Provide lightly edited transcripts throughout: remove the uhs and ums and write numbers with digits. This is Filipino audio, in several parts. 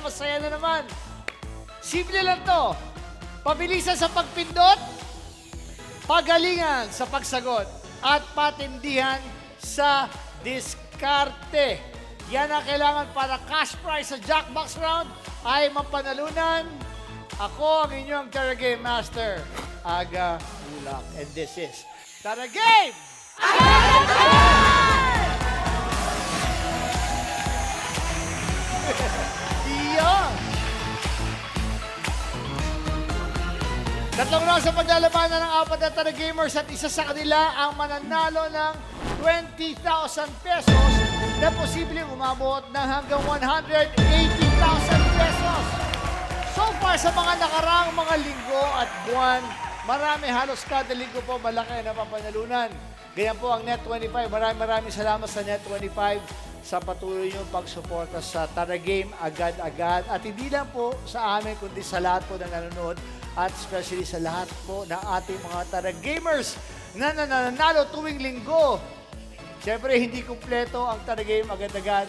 Masaya na naman. Simple lang to. Pabilisan sa pagpindot, pagalingan sa pagsagot, at patindihan sa diskarte. Yan ang kailangan para cash prize sa Jackbox round ay mapanalunan. Ako ang inyong Tara Game Master, Aga Ulak. And this is Tara Game! Iyon! Tatlong round sa paglalabanan ng apat na Tara Gamers at isa sa kanila ang mananalo ng 20,000 pesos na posibleng umabot ng hanggang 180,000 pesos. So far sa mga nakaraang mga linggo at buwan, marami halos kada linggo po malaki na papanalunan. Ganyan po ang Net25. Maraming salamat sa Net25 sa patuloy niyong pagsuporta sa Tara Game agad-agad. At hindi lang po sa amin, kundi sa lahat po na nanonood at especially sa lahat po na ating mga Tara Gamers na nananalo tuwing linggo. Siyempre, hindi kumpleto ang Tara Game agad-agad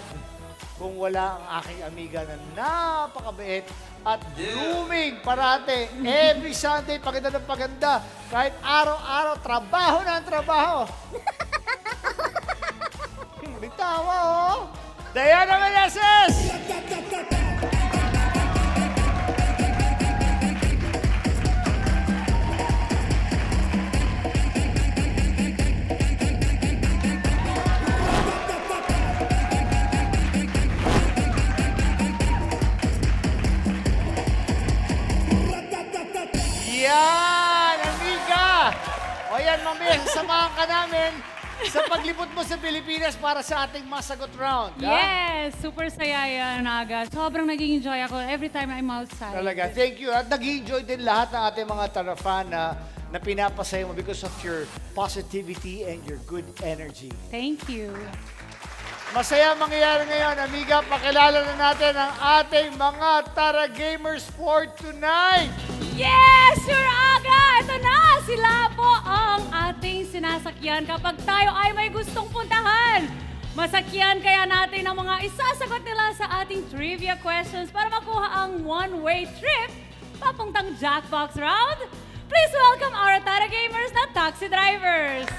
kung wala ang aking amiga na napakabait at blooming parate. Every Sunday, paganda ng paganda. Kahit araw-araw, trabaho na ang trabaho. Bitawa, oh! Diana Meneses! Yan, amiga! O yan, mamaya, sasamahan ka namin sa paglipot mo sa Pilipinas para sa ating masagot round. Yes! Super saya yan, Aga. Sobrang naging enjoy ako every time I'm outside. Talaga, thank you. At nag-enjoy din lahat ng ating mga Tara fan na pinapasaya mo because of your positivity and your good energy. Thank you. Masaya ang mangyayari ngayon, amiga. Pakilala na natin ang ating mga Tara Gamers for tonight. Yes, Sir Aga! Ito na! Sila po ang ating sinasakyan kapag tayo ay may gustong puntahan. Masakyan kaya natin ang mga isasagot nila sa ating trivia questions para makuha ang one-way trip papuntang Jackbox round. Please welcome our Tara Gamers na taxi drivers.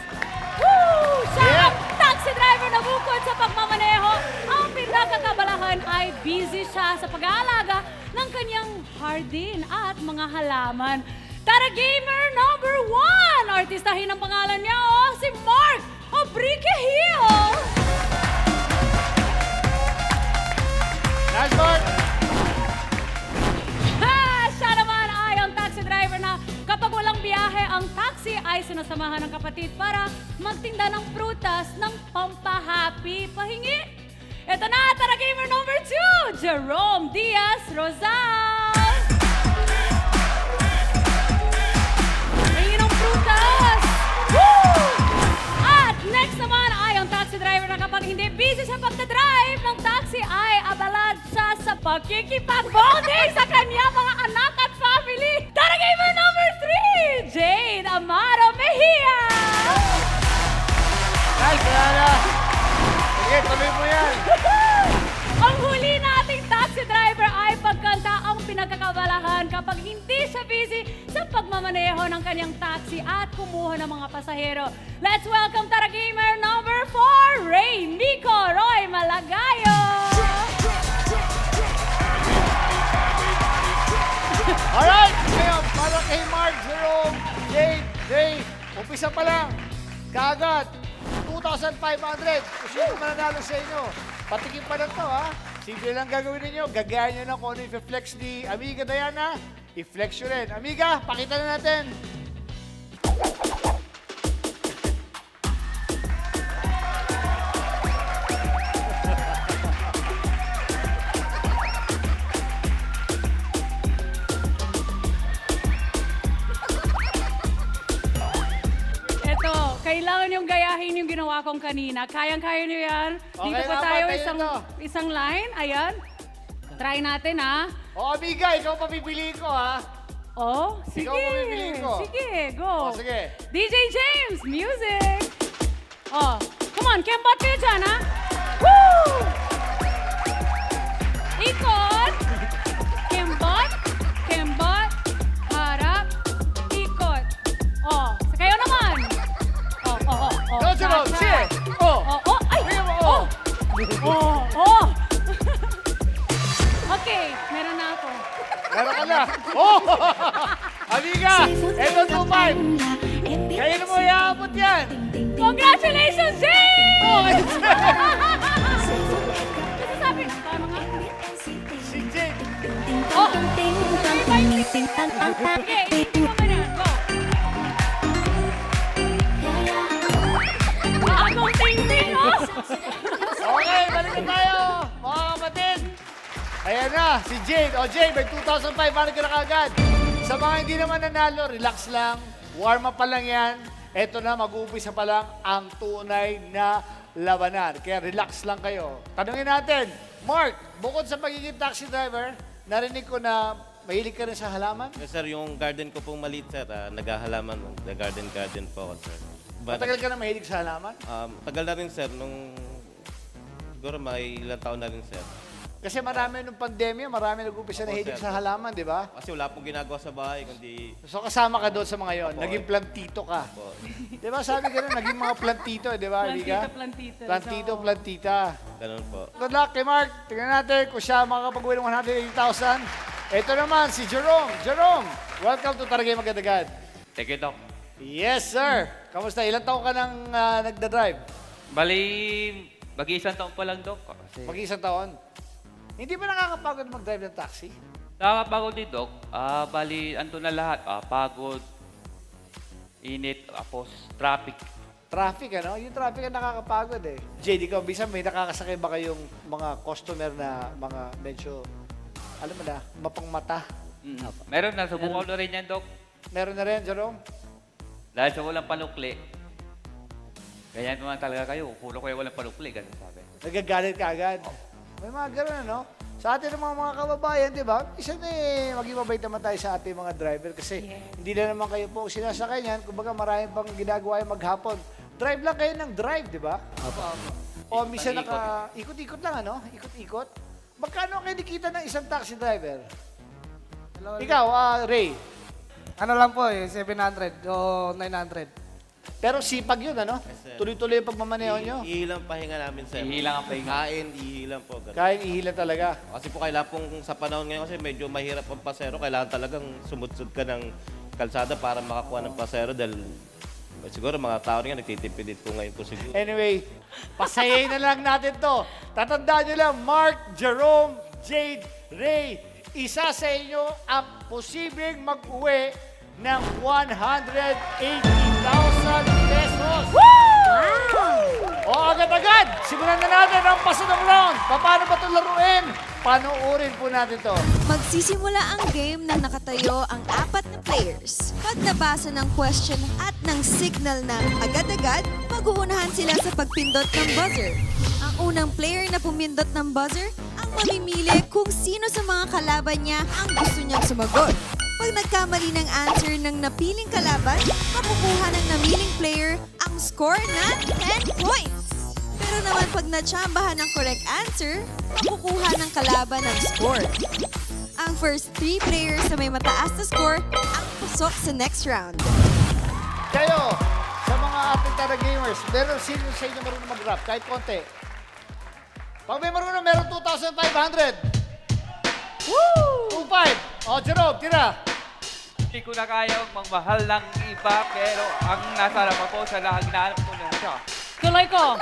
Woo! Siya ang taxi driver na bukod sa pagmamaneho, ang pinakakabalahan ay busy siya sa pag-aalaga ng kanyang hardin at mga halaman. Tara Gamer number 1! Artistahin ang pangalan niya, si Mark Obrique Hill! Nice, Mark! Siya naman ay ang taxi driver na kapag walang biyahe, ang taxi ay sinasamahan ng kapatid para magtinda ng prutas ng pampahappy pahingi. Ito na, Tara Gamer number 2, Jerome Diaz Rosal! Pahingi ng prutas! Woo! At next naman ay ang taxi driver na kapag hindi busy sa pagdadrive ng taxi ay abalad siya sa pagkikipag-bonding sa kanya mga anak at family. Tara Gamer number 3, Jade Amaro Mejia! Nice, Diana! Sige, tuloy mo yan. Ang huli nating taxi driver ay pagkanta ang pinagkakabalahan kapag hindi siya busy sa pagmamaneho ng kanyang taxi at kumuha ng mga pasahero. Let's welcome Tara Gamer number 4, Ray Nico Roy Malagayo! Alright, ngayon, para kay Mark, Jerome, Jade, Ray, umpisa pa lang. Kaagad, 2,500. Kung sino mananalo sa inyo. Patikin pa lang to, ha? Simple lang gagawin ninyo. Gagayan nyo na kung ano i-flex ni Amiga Diana. I-flex nyo rin. Amiga, pakita na natin. Kailangan yung gayahin yung ginawa kong kanina. Kayang-kaya niyo yan. Okay Dito pa naman, tayo tayo to. isang line. Ayan. Try natin, ha? O, Amiga, ikaw papipiliin ko, ha? Oh, sige. Ikaw pipiliin ko. Sige, go. O, sige. DJ James, music. Oh, come on, kembot kayo dyan, ha? Ikot. Kembot. Kembot. Harap. Ikot. Oh, sa kayo naman. Oh. Go, Jerome. Sige. Oh. Ay. Bigyan mo, oh. Oh. Okay, meron na ako. Meron ka na. Oh! Amiga, eto 2-5. Kayo na mo iaabot yan. Congratulations, Jay! Oh, Kasi sabi, paano nga? si Jake. Oh! Okay, hindi mo man yan. Go! Akong ting-ting, oh! Okay, balik na tayo, mga kapatid. Ayan na, si Jade. O Jade, may 2,500 ka na kagad. Sa mga hindi naman nanalo, relax lang. Warm up pa lang yan. Eto na, mag-uumpisa pa lang ang tunay na labanan. Kaya relax lang kayo. Tanungin natin, Mark, bukod sa pagiging taxi driver, narinig ko na mahilig ka rin sa halaman? Yes, sir, yung garden ko pong maliit, sir. Naghahalaman. Garden po ako, sir. Matagal ka na mahilig sa halaman? Tagal na rin, sir. Siguro may ilang taon na rin, sir. Kasi marami nung pandemya, marami nag-umpisa na Opo, hilig sir. sa halaman, di ba? Kasi wala pong ginagawa sa bahay, kundi... So kasama ka doon sa mga yon, Opo. naging plantito ka. Po. Di ba sabi ka rin, naging mga plantito, di ba, Amiga? Plantito. Plantito, So, plantita. Ganun po. Good luck kay Mark. Tingnan natin kung siya makakapag-win ng 180,000. Ito naman, si Jerome. Jerome, welcome to Taragay Magandagad. Thank you, Doc. Yes, sir. Kamusta? Ilang taon ka nang nagda-drive? Bali, mag-iisang taon pa lang, Doc. Kasi Mag-isang taon. Hindi ba nakakapagod mag-drive ng taxi? nakakapagod din, Doc. Bali, ando na lahat. Pagod, init, tapos traffic. Traffic, ano? Yung traffic ang nakakapagod eh. JD, ikaw, bisan may nakakasakay ba kayong mga customer na mga medyo, alam mo na, mapangmata? Meron na, subukan ko na rin yan, Doc. Meron na rin, Jerome? Dahil sa walang panukli. Ganyan naman talaga kayo. Kulo kayo walang panukli, ganun sabi. Nagagalit ka agad. May mga ganun, ano? Sa atin ng mga kababayan, di ba? Isa na maging mabait naman tayo sa ating mga driver kasi hindi na naman kayo po sinasakay niyan. Kumbaga maraming pang ginagawa yung maghapon. Drive lang kayo ng drive, di ba? O minsan ikot-ikot lang, ano? Ikot-ikot. Magkano kayo nakita ng isang taxi driver? Ikaw, Ray. Ano lang po 700 o 900. Pero sipag yun, ano? Yes, sir. Tuloy-tuloy yung pagmamaneho nyo. Ihilang pahinga namin, sir. Ihilang ang pahinga. Kain, ihilang po. Ganun. Kahit ihila talaga. Kasi po kailangan pong sa panahon ngayon kasi medyo mahirap ang pasero. Kailangan talagang sumudsud ka ng kalsada para makakuha ng pasero dahil siguro mga tao nga nagtitipid po ngayon po siguro. Anyway, pasayayin na lang natin to. Tatandaan nyo lang, Mark, Jerome, Jade, Ray, isa sa inyo ang posibleng mag-uwi ng 180,000 pesos. O agad-agad, simulan na natin ang pasunong round. Paano ba ito laruin? Panuurin po natin to. Magsisimula ang game na nakatayo ang 4 na players. Pag nabasa ng question at ng signal na agad-agad, mag-uunahan sila sa pagpindot ng buzzer. Ang unang player na pumindot ng buzzer ang mamimili kung sino sa mga kalaban niya ang gusto niyang sumagot. Pag nagkamali ng answer ng napiling kalaban, makukuha ng namiling player ang score na 10 points. Pero naman pag natsambahan ng correct answer, makukuha ng kalaban ang score. Ang first 3 players na may mataas na score ang pusok sa next round. Kayo, sa mga ating Tara Gamers, meron sino sa inyo marunong mag-rap? Kahit konti. Pag may marunong, meron 2,500. Woo! 2,500. O, Jerome, tira. Hindi ko na kaya magmahal ng iba, pero ang nasarap ako sa hagdanan ko na siya. Tuloy ko.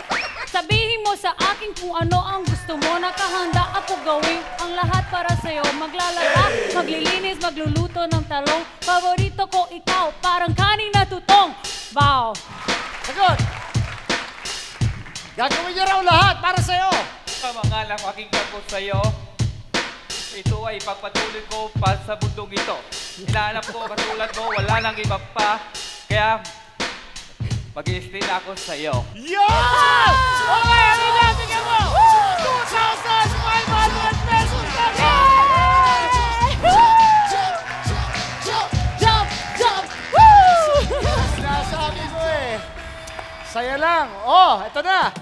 Sabihin mo sa akin kung ano ang gusto mo. Nakahanda ako gawin ang lahat para sa'yo. Maglalaba, maglilinis, magluluto ng talong. Paborito ko ikaw, parang kaning na tutong. Wow. Sagot. Gagawin niyo raw lahat para sa'yo. Pamangalang aking gagawin sa'yo. Ito ay ipagpatuloy ko pa sa bundong ito. Hinahanap ko katulad mo, wala nang iba pa. Kaya, mag-i-stay na ako sa'yo. Yan! Okay, ano lang? Tingnan mo! 2,500 pesos na Jump! Woo! Sinasabi ko eh. Saya lang. Oh, ito na.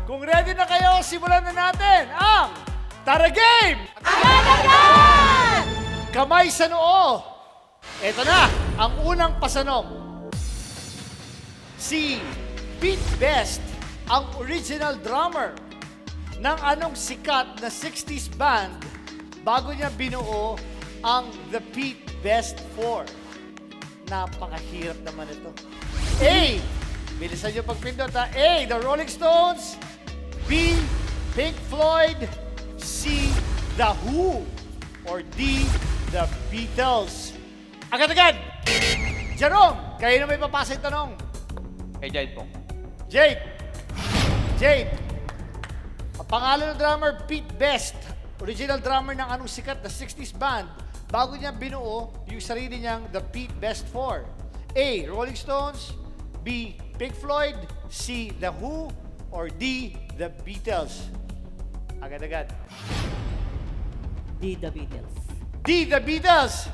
Kung ready na kayo, simulan na natin ang Tara Game! Kamay sa noo. Ito na, ang unang pasanong. Si Pete Best, ang original drummer ng anong sikat na 60s band bago niya binuo ang The Pete Best 4. Napakahirap naman ito. A. Bilisan niyo pagpindot ha. A. The Rolling Stones. B. Pink Floyd. C. The Who. Or D. The Beatles. Agad-agad! Jerome, kayo na may papasa yung tanong. Kay Jade po. Jade. Jade. Ang pangalan ng drummer, Pete Best. Original drummer ng anong sikat na 60s band bago niya binuo yung sarili niyang The Pete Best 4. A. Rolling Stones. B. Pink Floyd. C. The Who. Or D. The Beatles. Agad-agad. D, The Beatles. D. The Beatles.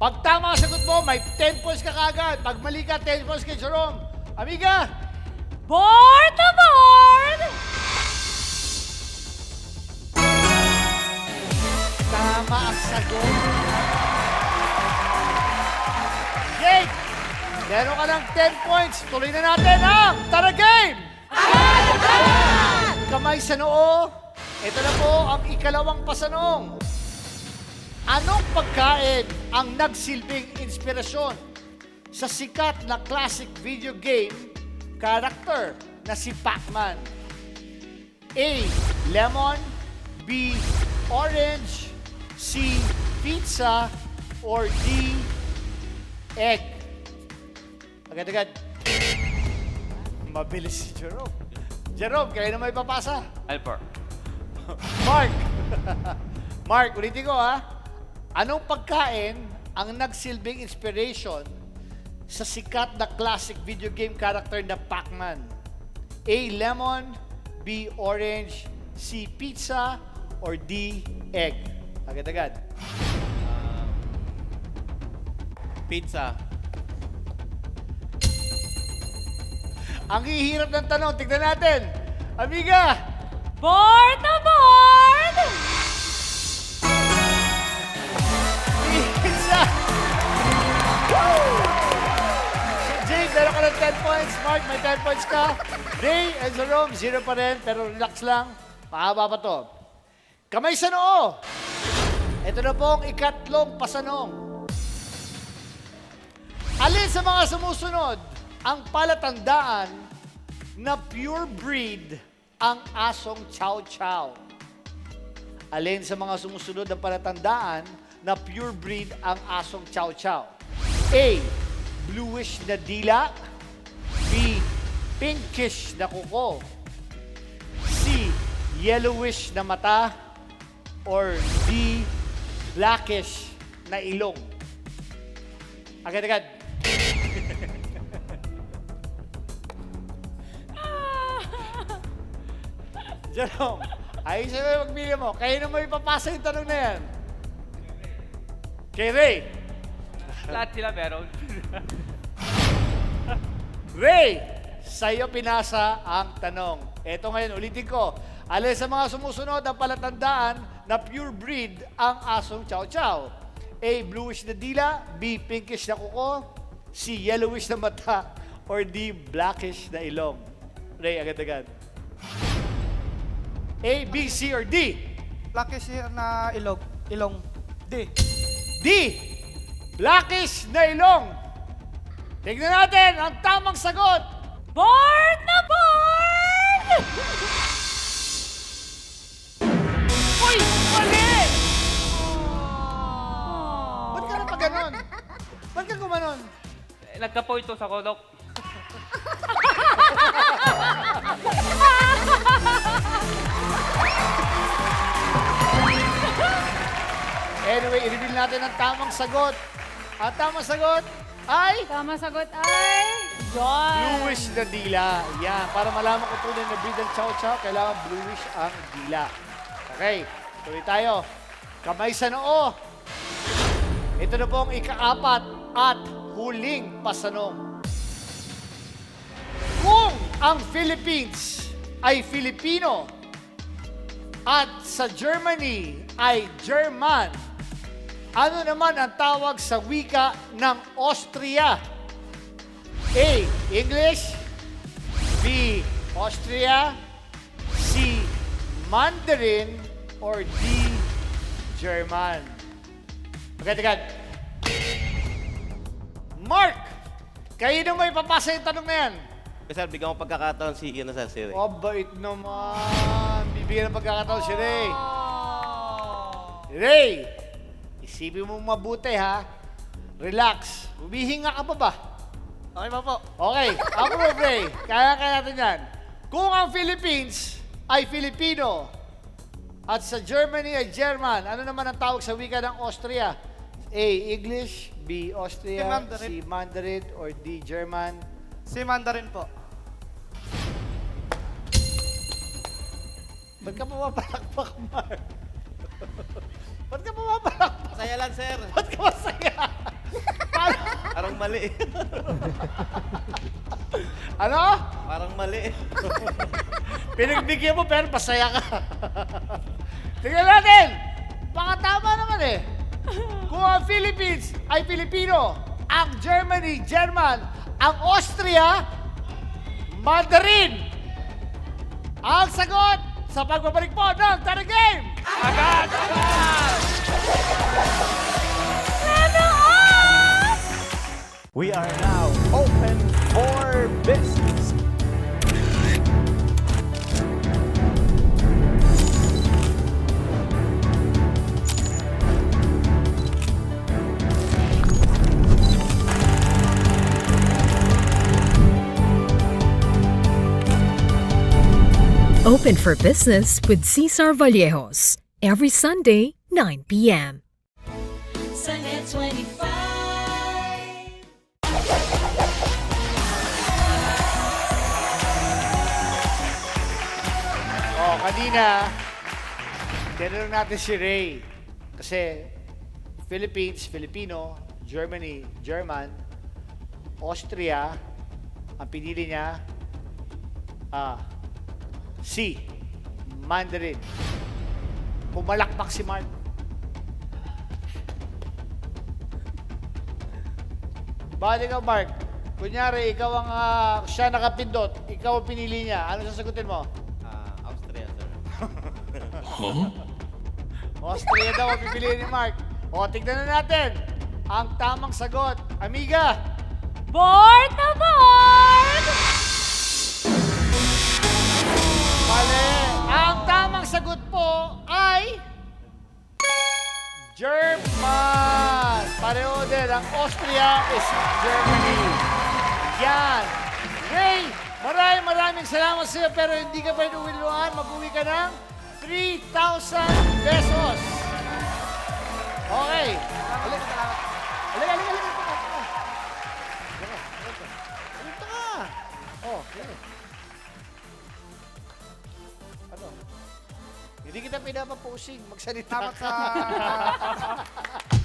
Pag tama ang sagot mo, may 10 points ka kagad. Pag mali ka, 10 points kay Jerome. Amiga, Board na board! tama ang sagot. Jake, meron ka ng 10 points. Tuloy na natin ang Tara Game! Kamay sa noo. Ito na po ang ikalawang pasanong. Anong pagkain ang nagsilbing inspirasyon sa sikat na classic video game character na si Pac-Man? A. Lemon. B. Orange. C. Pizza. Or D. Egg. Agad-agad. Mabilis si Jerome. Jerome, kayo na may papasa. Alper. Mark. Mark, ulitin ko ha. Anong pagkain ang nagsilbing inspiration sa sikat na classic video game character na Pac-Man? A. Lemon. B. Orange. C. Pizza. Or D. Egg. Agad-agad. Pizza. Ang hihirap ng tanong, tignan natin. Amiga, Board na board! pizza! Woo! So, Jay, meron ka ng 10 points. Mark, may 10 points ka. Ray and Jerome, 0 pa rin. Pero relax lang. Mahaba pa to. Kamay sa noo. Ito na po ang ikatlong pasanong. Alin sa mga sumusunod ang palatandaan na pure breed ang asong Chow Chow? Alin sa mga sumusunod ang palatandaan na pure breed ang asong Chow Chow? A. Bluish na dila. B. Pinkish na kuko. C. Yellowish na mata. Or D. Blackish na ilong. Agad-agad. Jerome, ayos na magpili mo. Kayo na mo ipapasa yung tanong na yan. Kay Ray. Lahat sila meron. Ray, sa'yo pinasa ang tanong. Eto ngayon, ulitin ko. Alin sa mga sumusunod ang palatandaan na pure breed ang asong Chow Chow? A. Bluish na dila. B. Pinkish na kuko. C. Yellowish na mata. Or D. Blackish na ilong. Ray, agad-agad. A, B, C, or D? Blackish na ilong. D. D. Blackish na ilong. Tignan natin ang tamang sagot. Board na board! Uy! Mali! Ba't ka na pa ganon? Ba't ka gumanon? Nagka-point to sa kolok. Anyway, i-reveal natin ang tamang sagot. Ang tamang sagot ay Tama sagot ay... John! bluish na dila. Yan. Para malaman kung tunay na breed ng Chow Chow, kailangan bluish ang dila. Okay. Tuloy tayo. Kamay sa noo. Ito na po ang ika-apat at huling pasanong. Kung ang Philippines ay Filipino at sa Germany ay German, ano naman ang tawag sa wika ng Austria? A. English, B. Austria, C. Mandarin, or D. German. Agad-agad. Mark! Kayo na may papasa yung tanong na yan. Sir, bigyan ko pagkakataon si Ray. Oh, bait naman. Bibigyan ng pagkakataon si Ray. Ray, isipin mo mabuti ha. Relax. Humihinga ka pa ba? Okay pa po. Okay, ako mo, Ray. Kaya natin yan. Kung ang Philippines ay Filipino at sa Germany ay German, ano naman ang tawag sa wika ng Austria? A. English, B. Austria, Si Mandarin. C. Mandarin, or D. German? Si Mandarin po. Ba't ka pumapalakpak, Mark? Ba't ka pumapalakpak? Masaya lang, sir. Ba't ka masaya? Parang mali. Ano? Parang mali. Pinagbigyan mo pero masaya ka. Tingnan natin. Baka tama naman eh. Kung ang Philippines ay Filipino, ang Germany, German, ang Austria, Mandarin. Ang sagot sa pagbabalik po ng Tara Game! Agad! We are now open for business. Open for Business with Cesar Vallejos. Every Sunday, 9 p.m. Sunday 25. Oh, kanina, tinanong natin si Ray. Kasi Philippines, Filipino, Germany, German, Austria, ang pinili niya, C. Mandarin. Pumalakpak si Mark. Bali ka, Mark. Kunyari, ikaw ang siya nakapindot. Ikaw ang pinili niya. Ano sasagutin mo? Austria, sir. Austria daw ang pipiliin ni Mark. O, tignan na natin. Ang tamang sagot. Amiga! Board na board! Mali. Ang tamang sagot po ay German. Pareho din. Ang Austria is Germany. Yan. Ray, maraming salamat sa iyo pero hindi ka pa inuwiluan. Mag-uwi ka ng 3,000 pesos. Okay. Halika. Halika ka. Oh, okay. Ano? Hindi kita pinapapusing. Magsalita Dapat ka. sa...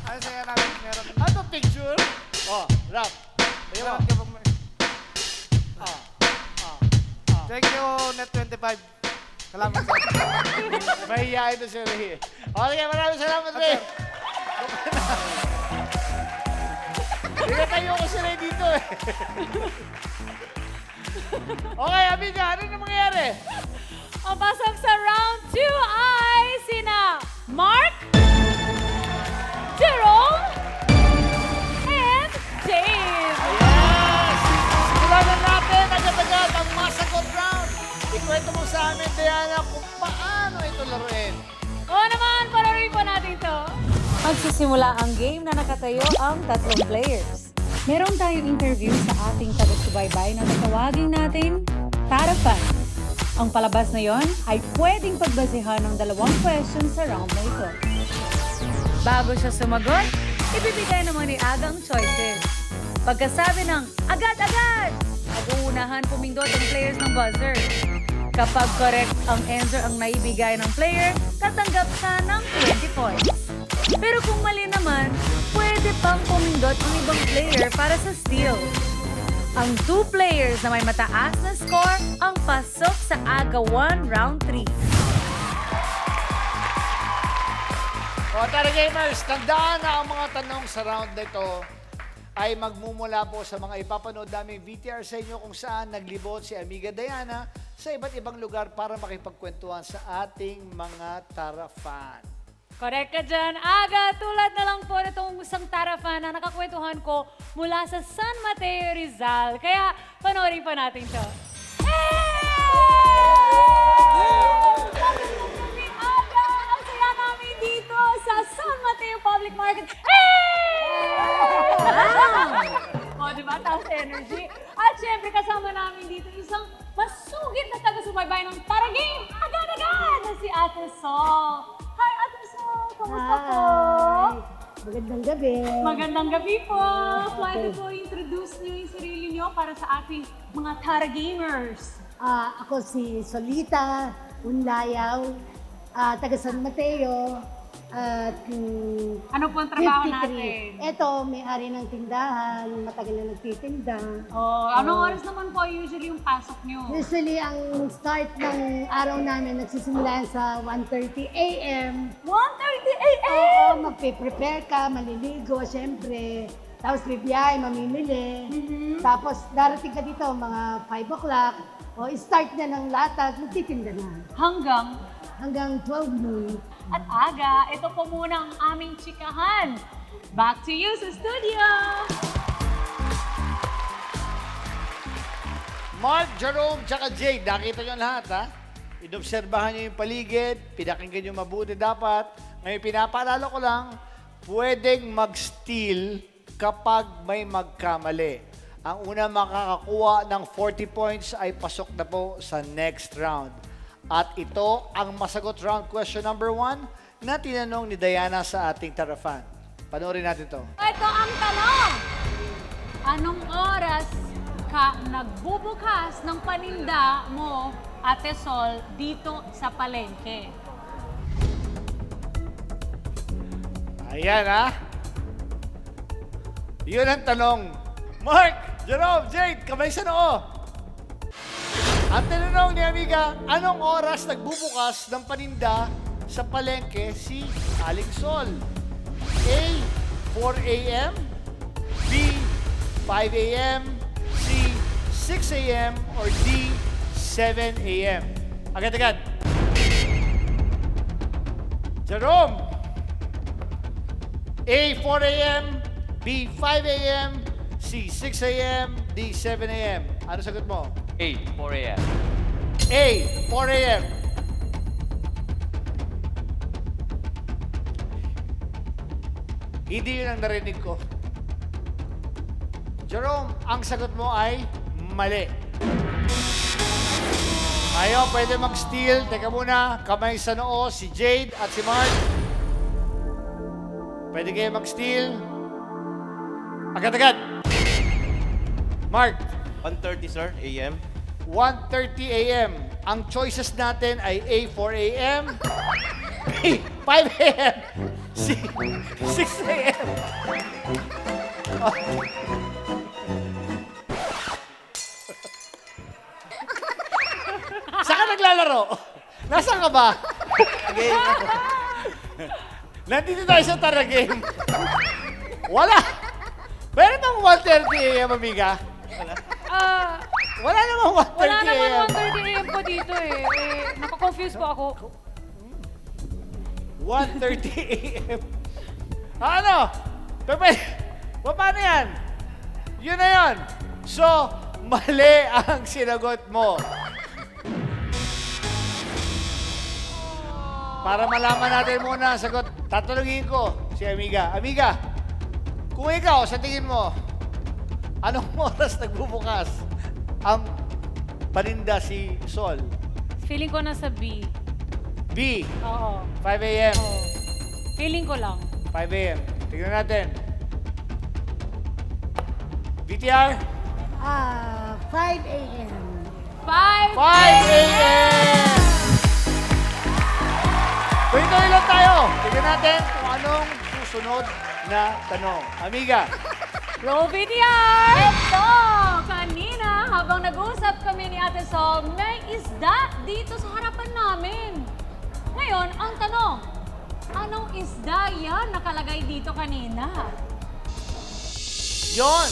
Ano sa'yo namin meron? Ano picture? Oh, rap. Ayun mo. Meron ka bang... Ah. Thank you, Net25. Salamat sa... Mahihayin to si Ray. Okay, maraming salamat, Ray. Hindi na tayo ko si Ray dito eh. Okay, amiga, ano na mangyayari? Ang pasok sa round 2 ay sina Mark, Jerome, and James. Yes! Simulan na natin agad-agad ang masagot round. Ikwento mo sa amin, Diana, kung paano ito laruin. Oo naman, pararuin po natin to. Magsisimula ang game na nakatayo ang 3 players. Meron tayong interview sa ating taga-subaybay na tatawagin natin Tarapan. Ang palabas na yon ay pwedeng pagbasehan ng 2 questions sa round na ito. Bago siya sumagot, ibibigay naman ni Aga ang choices. Pagkasabi ng agad-agad, mag-uunahan pumindot ang players ng buzzer. Kapag correct ang answer ang naibigay ng player, tatanggap siya ng 20 points. Pero kung mali naman, pwede pang pumindot ang ibang player para sa steal. Ang 2 players na may mataas na score ang pasok sa Aga 1 Round 3. O tara gamers, tandaan na ang mga tanong sa round na ito ay magmumula po sa mga ipapanood naming VTR sa inyo kung saan naglibot si Amiga Diana sa iba't ibang lugar para makipagkwentuhan sa ating mga Tara fan. Correct ka dyan, Aga. Tulad na lang po nitong isang Tara fan na nakakwentuhan ko mula sa San Mateo, Rizal. Kaya panoorin pa natin to. Magandang gabi, Aga! Ang saya namin dito sa San Mateo Public Market. O, diba? Taas energy. At syempre, kasama namin dito isang masugid na taga-subaybay ng Tara Game. Agad-agad na si Ate Sol. Hi, Ate Sol! Kamusta po? Magandang gabi. Magandang gabi po. Pwede po introduce niyo yung sarili niyo para sa ating mga Tara Gamers. Ako si Solita Unlayaw, taga San Mateo. At Ano po ang trabaho 53. natin? Ito, may-ari ng tindahan, matagal na nagtitinda. Oh, anong oras naman po usually yung pasok niyo? Usually, ang start ng araw namin nagsisimula sa 1:30 a.m. 1:30 a.m.? Oo, magpe-prepare ka, maliligo, syempre. Tapos bibiyahe, mamimili. Tapos darating ka dito mga 5 o'clock. O start na ng latag, magtitinda na. Hanggang 12 noon. At Aga, ito po muna ang aming chikahan. Back to you sa studio! Mark, Jerome, tsaka Jade, nakita nyo lahat, ha? Inobserbahan nyo yung paligid, pinakinggan nyo mabuti dapat. Ngayon, pinapaalala ko lang, pwedeng mag-steal kapag may magkamali. Ang una makakakuha ng 40 points ay pasok na po sa next round. At ito ang masagot round question number 1 na tinanong ni Diana sa ating Tara fan. Panoorin natin to. Ito ang tanong! Anong oras ka nagbubukas ng paninda mo, Ate Sol, dito sa palengke? Ayan, ha? Yun ang tanong. Mark, Jerome, Jade, kamay sa noo. Ang tinanong ni Amiga, anong oras nagbubukas ng paninda sa palengke si Aling Sol? A, 4 a.m. B, 5 a.m. C, 6 a.m. or D, 7 a.m. Agad-agad. Jerome. A, 4 a.m. B, 5 a.m. C, 6 a.m. D, 7 a.m. Ano sagot mo? A, 4 a.m. A, 4 a.m. Hindi yun ang narinig ko. Jerome, ang sagot mo ay mali. Ngayon, pwede mag-steal. Teka muna, kamay sa noo, si Jade at si Mark. Pwede kayo mag-steal. Agad-agad. Mark. 1:30, sir, a.m. 1:30 a.m. Ang choices natin ay A, 4 a.m. B, 5 a.m. C, 6 a.m. Saan ka naglalaro? Nasaan ka ba? Nandito tayo sa Tara Game. Wala. Meron bang 1:30 a.m., amiga? Wala namang 1:30 Wala naman a.m. 1:30 a.m. po dito eh. Nakakonfuse po ako. 1:30 a.m. Ano? Paano yan? Yun na yun. So, mali ang sinagot mo. Para malaman natin muna ang sagot, tatanungin ko si Amiga. Amiga, kung ikaw, sa tingin mo, anong oras nagbubukas ang paninda si Sol? Feeling ko nasa B. B, Oo. 5 a.m. Oo. Feeling ko lang. 5 a.m. Tignan natin. VTR? 5 a.m. 5 5 a.m. Tuloy-tuloy lang tayo. Tignan natin kung anong susunod na tanong. Amiga, Roll VTR! Ito! habang nag-uusap kami ni Ate Sol, may isda dito sa harapan namin. Ngayon, ang tanong, anong isda yan nakalagay dito kanina? Yon.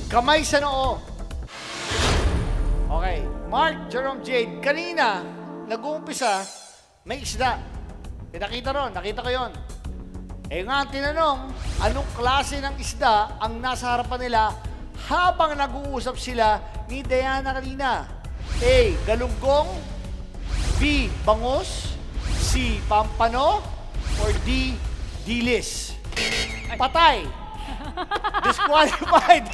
Kamay sa noo. Okay. Mark, Jerome, Jade, kanina, nag-uumpisa, may isda. Pinakita ron, nakita ko yon. Eh nga, ang tinanong, anong klase ng isda ang nasa harapan nila habang nag-uusap sila ni Diana kanina? A. Galunggong, B. Bangus, C. Pampano, or D. Dilis. Patay. Disqualified.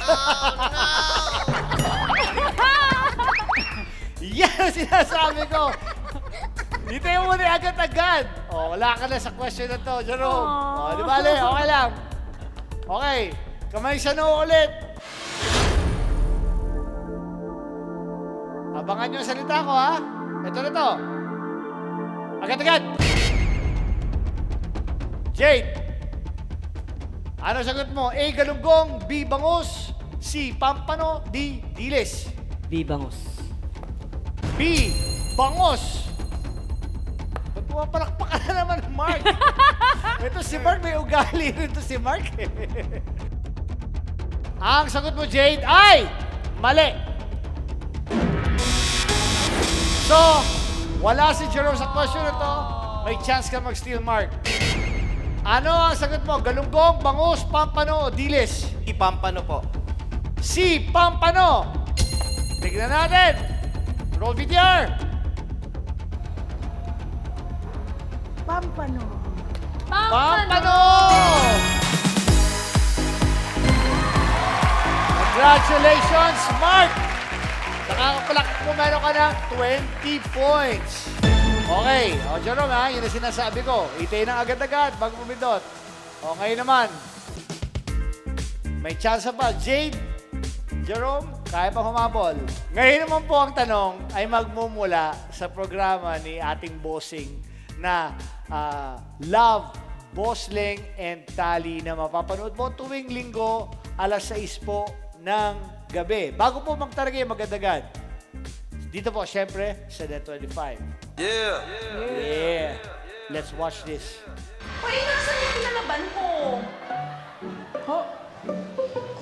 Yan ang sinasabi ko. Dito yung muna agad-agad. O, wala ka na sa question na to, Jerome. O, di ba, Le? Okay lang. Okay. Kamay sa noo ulit. Abangan nyo ang salita ko, ha? Ito na to. Agad-agad. Jade. Ano sagot mo? A. Galunggong, B. Bangus, C. Pampano, D. Dilis. B. Bangus. B. Bangus. Ba't pumapalakpak ka na naman, Mark? Ito si Mark, may ugali rin to si Mark. Ang sagot mo, Jade, ay mali. So, wala si Jerome sa question na to. May chance ka mag-steal, Mark. Ano ang sagot mo? Galunggong, bangus, pampano, o dilis? Si Pampano po. Si Pampano. Tignan natin. Roll VTR. Pampano. Pampano! Congratulations, Mark! Nakakapalak mo, meron ka ng 20 points. Okay. O, Jerome, ha? Yun ang sinasabi ko. Itay ng agad-agad bago pumindot. O, ngayon naman. May chance pa. Jade, Jerome, kaya pa humabol. Ngayon naman po ang tanong ay magmumula sa programa ni ating bossing na Love, Bossling, and Tali na mapapanood mo tuwing linggo, alas 6 po ng gabi. Bago po magtaragay magandagad. Dito po, syempre, sa Net25. Yeah. Let's watch this. Uy, nasan yung pinalaban ko? Ho?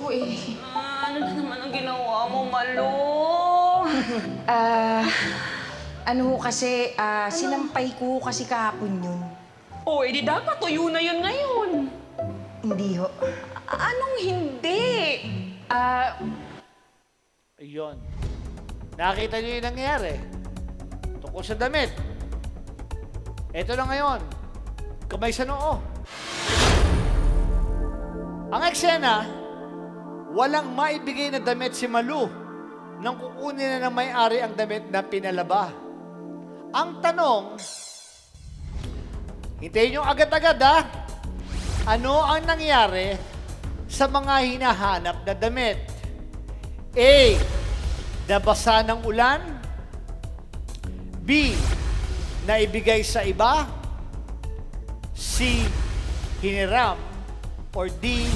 Kuy. Ano na naman ang ginawa mo, Malo? Ano ho kasi, sinampay ko kasi kahapon yun. O, edi dapat tuyo na yun ngayon. Hindi ho. Anong hindi? Ayun. Nakita niyo yung nangyari. Tungkol sa damit. Ito na ngayon. Kamay sa noo. Ang eksena, walang maibigay na damit si Malu nang kukunin na ng may-ari ang damit na pinalaba. Ang tanong, hintayin nyo agad-agad, ha? Ano ang nangyari sa mga hinahanap na damit? A. Nabasa ng ulan. B. Naibigay sa iba. C. Hiniram. Or D.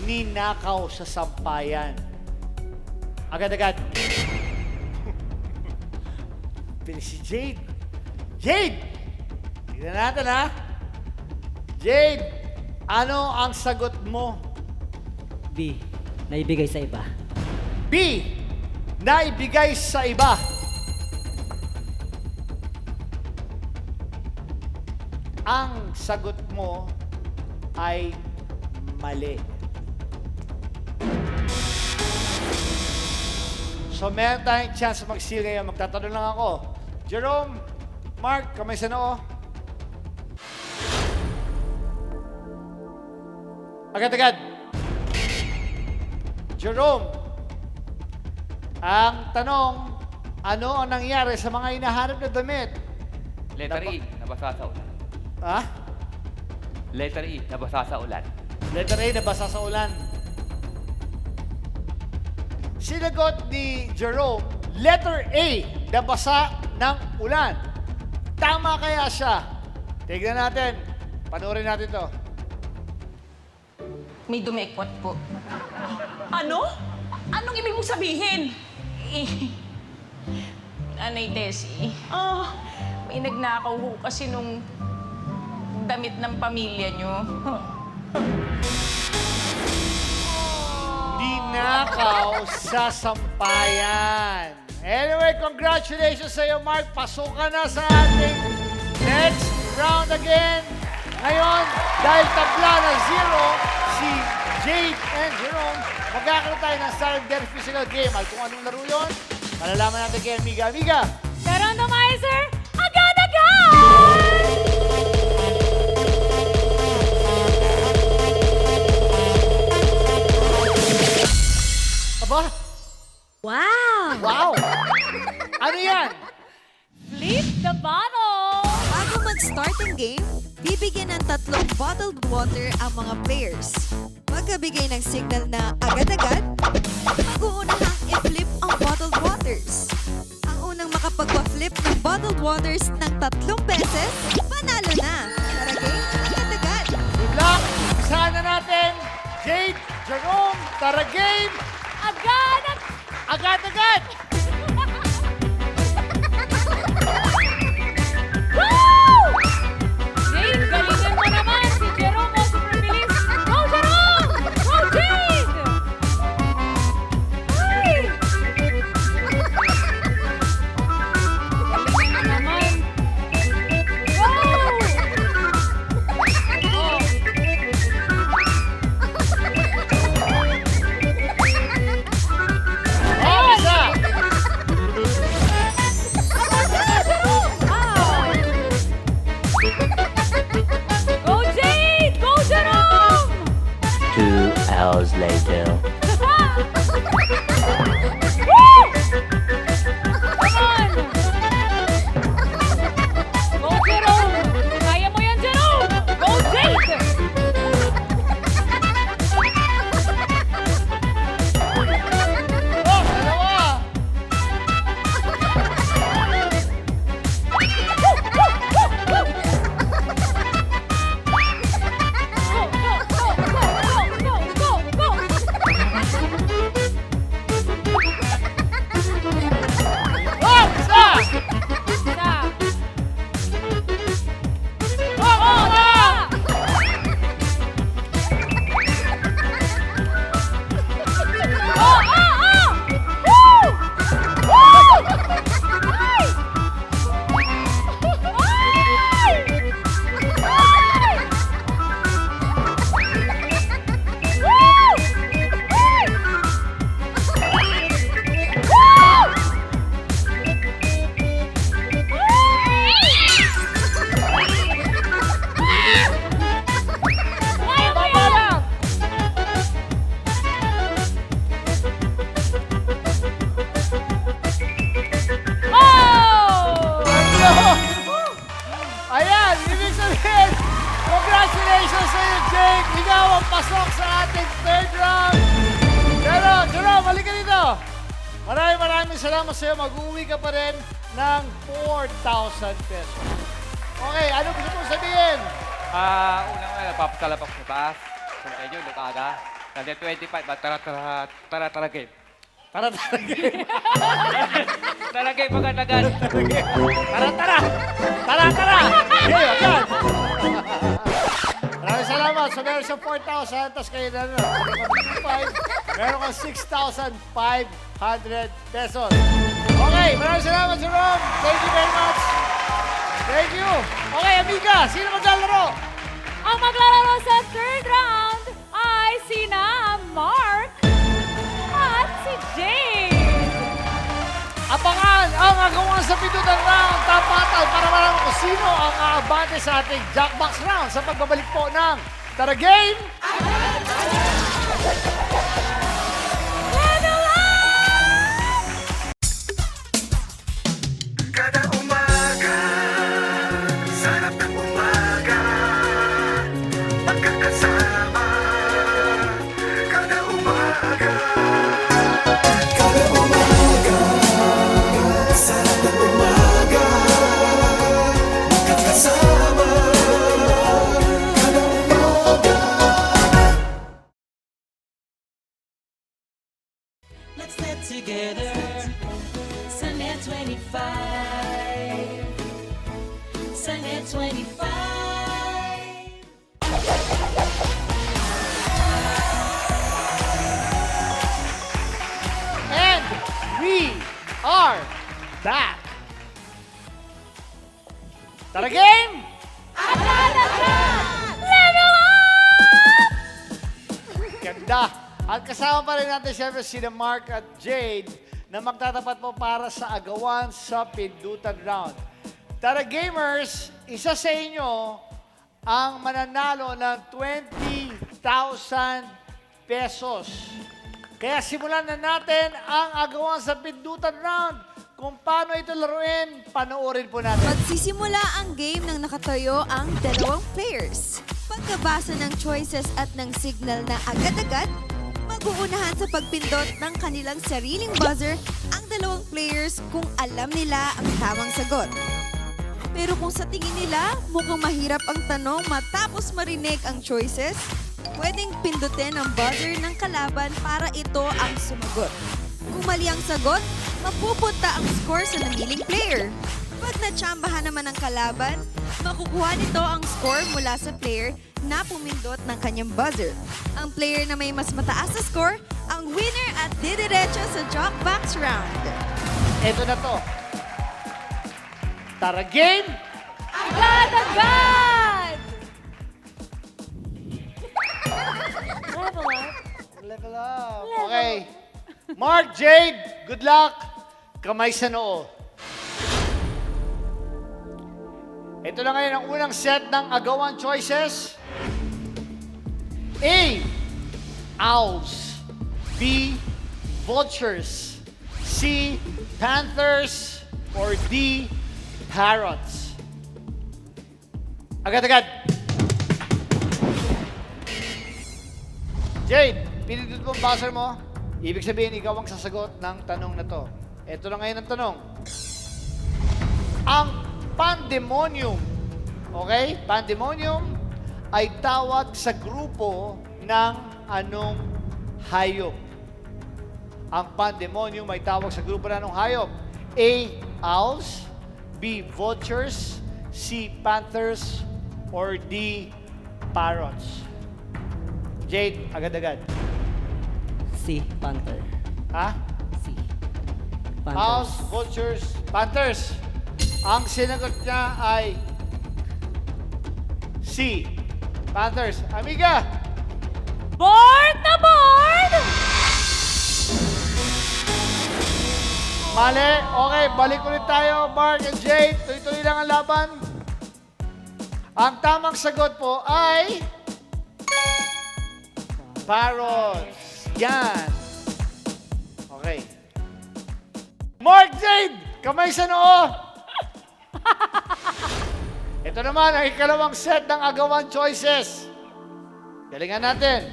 Ninakaw sa sampayan. Agad-agad. Pili si Jade. Jade! Tignan natin, ha? Jade, ano ang sagot mo? B. Naibigay sa iba. B. Naibigay sa iba. Ang sagot mo ay mali. So, meron tayong chance mag-seal ngayon. Magtatanong lang ako. Jerome, Mark, kamay sa noo. Agad-agad. Jerome, ang tanong, ano ang nangyari sa mga hinahanap na damit? Letter E, nabasa sa ulan. Ha? Letter E, nabasa sa ulan. Letter A, nabasa sa ulan. Sinagot ni Jerome, letter A, nabasa ng ulan. Tama kaya siya? Tignan natin. Panoorin natin to. May dumekwat po. Ano? Anong ibig mong sabihin? Nanay Tessie, may nagnakaw ho kasi nung damit ng pamilya nyo. Ninakaw sa sampayan. Anyway, congratulations sa iyo, Mark. Pasok ka na sa ating next round again. Ngayon, dahil tabla na 0, si Jade and Jerome, magkakaroon tayo ng silent death physical game. At kung anong laro yun, malalaman natin kay Amiga. Amiga! The randomizer, agad-agad! Aba? Wow! Wow! Ano yan? Flip the bottle! Bago mag-start ang game, bibigyan ng 3 bottled water ang mga players. Pagkabigay ng signal na agad-agad, mag-uunahang i-flip ang bottled waters. Ang unang makapagpa-flip ng bottled waters ng 3 beses, panalo na. Tara game, agad-agad. Good luck! Umpisahan na natin. Jade, Jerome, tara game! Agad-agad! Woo! Jade, galingan mo naman si Jerome mo super bilis. Go, Jerome! Go, Jade! Ay! Galingan mo naman. Go! Oh. Oh, isa! Go, Jade! Go, Jerome! 2 hours later. Woo! Come on! Go, Jerome! Kaya mo yan, Jerome! Go, Jade! Oh, dalawa! Oh, isa! Ayan, ibig sabihin, congratulations sa iyo, Jake. Ikaw ang pasok sa ating third round. Pero, Jerome, halika dito. Maraming salamat sa iyo. Mag-uwi ka pa rin ng 4,000 pesos. Okay, ano gusto mong sabihin? Unang napapasalamat ako sa taas. Kung kayo, lukaga. Nandiyan 25, tara game. Tara game. Tara game, agad-agad. Tara! Hey, agad! Maraming salamat. So, meron siyang 4,000, tapos kayo na 5, meron kang 6,500 pesos. Okay, maraming salamat, Jerome. Thank you very much. Thank you. Okay, Amiga, sino maglalaro? Ang maglalaro sa third round ay sina Mark at si Jade. Abangan ang agawan sa pinutang round. Tapatan para malaman kung sino ang aabante sa ating Jackbox round sa pagbabalik po ng Tara Game! Level up! Kada umaga, sarap ng umaga, magkakasama. Kada umaga, sarap ng umaga, magkakasama. Kada umaga. Let's get together. Sa Net 25. And we are back. Tara game! Level up! Ganda. At kasama pa rin natin siyempre sina Mark at Jade na magtatapat po para sa agawan sa pindutan round. Tara gamers, isa sa inyo ang mananalo ng 20,000 pesos. Kaya simulan na natin ang agawan sa pindutan round. Kung paano ito laruin, panoorin po natin. Magsisimula ang game ng nakatayo ang dalawang players. Pagkabasa ng choices at ng signal na agad-agad, mag-uunahan sa pagpindot ng kanilang sariling buzzer ang dalawang players kung alam nila ang tamang sagot. Pero kung sa tingin nila mukhang mahirap ang tanong matapos marinig ang choices, pwedeng pindutin ang buzzer ng kalaban para ito ang sumagot. Kung mali ang sagot, mapupunta ang score sa namiling player. Pag natsambahan naman ang kalaban, makukuha nito ang score mula sa player na pumindot ng kanyang buzzer. Ang player na may mas mataas na score, ang winner at didiretso sa Jokebox round. Ito na to. Tara game! Agad-agad! Level up. Level up. Okay. Mark, Jade, good luck. Kamay sa noo. Ito na ngayon ang unang set ng agawan choices. A. Owls. B. Vultures. C. Panthers. Or D. Parrots. Agad-agad. Jade, pinindot mo ang buzzer mo. Ibig sabihin, ikaw ang sasagot ng tanong na to. Ito na ngayon ang tanong. Ang pandemonium, okay? Pandemonium ay tawag sa grupo ng anong hayop? Ang pandemonium ay tawag sa grupo ng anong hayop? A. Owls. B. Vultures. C. Panthers. Or D. Parrots. Jade, agad-agad. C. Panther. Ha? C. Owls, Panthers. vultures, panthers. Ang sinagot niya ay C. Panthers. Amiga! Board na board! Mali. Okay, balik ulit tayo, Mark and Jade. Tuloy-tuloy lang ang laban. Ang tamang sagot po ay Parrots. Yan. Okay. Mark, Jade! Kamay sa noo! Ito naman ang ikalawang set ng agawan choices. Galingan natin.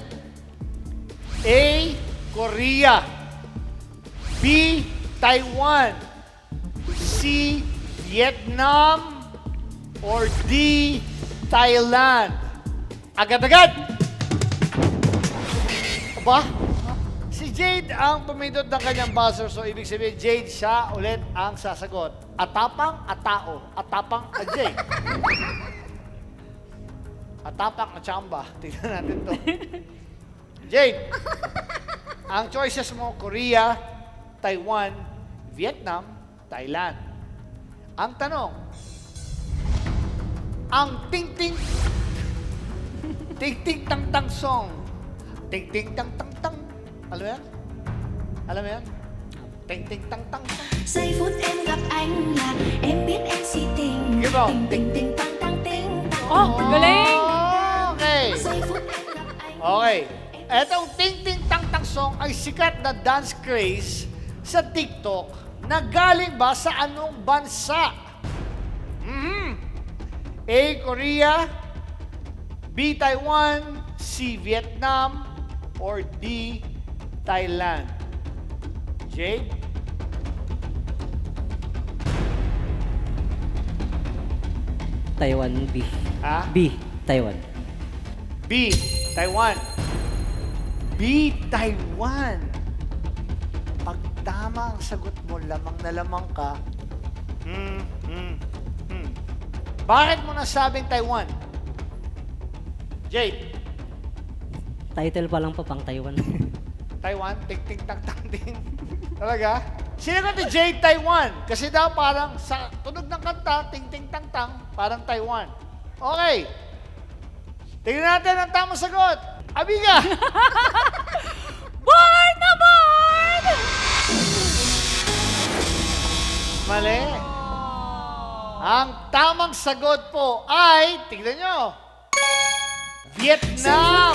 A. Korea. B. Taiwan. C. Vietnam. Or D. Thailand. Agad-agad! Aba? Si Jade ang pumindot ng kanyang buzzer. So, ibig sabihin, Jade, siya ulit ang sasagot. Atapang, atao. Atapang, a Jade. Atapang, achamba. Tingnan natin to. Jade, ang choices mo, Korea, Taiwan, Vietnam, Thailand. Ang tanong, ang ting-ting, ting-ting-tang-tang song, ting-ting-tang-tang-tang, alam mo yan? Alam mo yan? Ting-ting-tang-tang. Giây phút em gặp anh là em biết em si tình. Give on. Tình tình tình tang tang ting. Oh, galing! Okay. Giây phút em gặp anh. Okay. Etong ting-ting-tang-tang song ay sikat na dance craze sa TikTok na galing ba sa anong bansa? A. Korea, B. Taiwan, C. Vietnam, or D. Thailand. Jade? Taiwan. B. Ha? B. Taiwan. B. Taiwan. B. Taiwan. Pag tama ang sagot mo, lamang na lamang ka Bakit mo nasabing Taiwan? Jade, Title pa lang po pang Taiwan. Taiwan? Ting-ting-tang-tang-ting. Talaga? Sinagot ni Jade Taiwan. Kasi daw parang sa tunog ng kanta, ting-ting-tang-tang, parang Taiwan. Okay. Tingnan natin ang tamang sagot. Amiga! Board na board! Mali. Ang tamang sagot po ay, tignan nyo, Vietnam.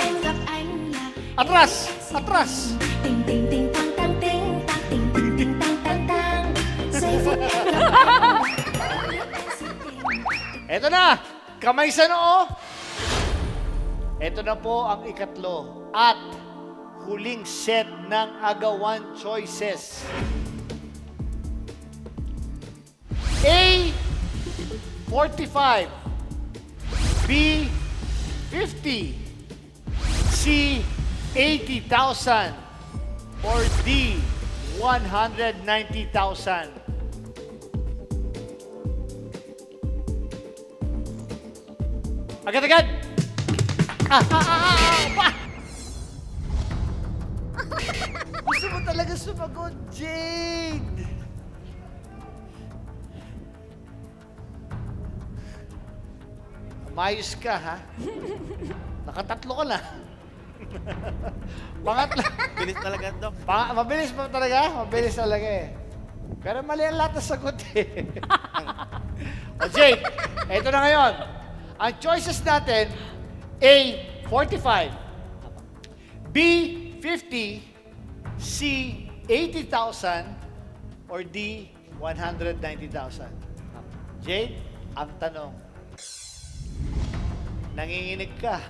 Atras! Atras! Ting ting ting tang tang ting tang ting ting ting tang tang tang. Say food and Eto na! Kamay sa noo! Eto na po ang ikatlo at huling set ng agawan choices. A, 45. B, 50. C, 80,000. Or D, 190,000. Agad-agad! Gusto mo talaga sumagot, Jade! Mayos ka, ha? Nakatatlo ka na. Pangatlo. Bilis talaga, Dok. Mabilis pa talaga? Mabilis talaga eh. Pero mali ang lahat ng sagot eh. O Jade, eto na ngayon. Ang choices natin, A, 45. B, 50. C, 80,000. Or D, 190,000. Jade, ang tanong. Nanginginig ka.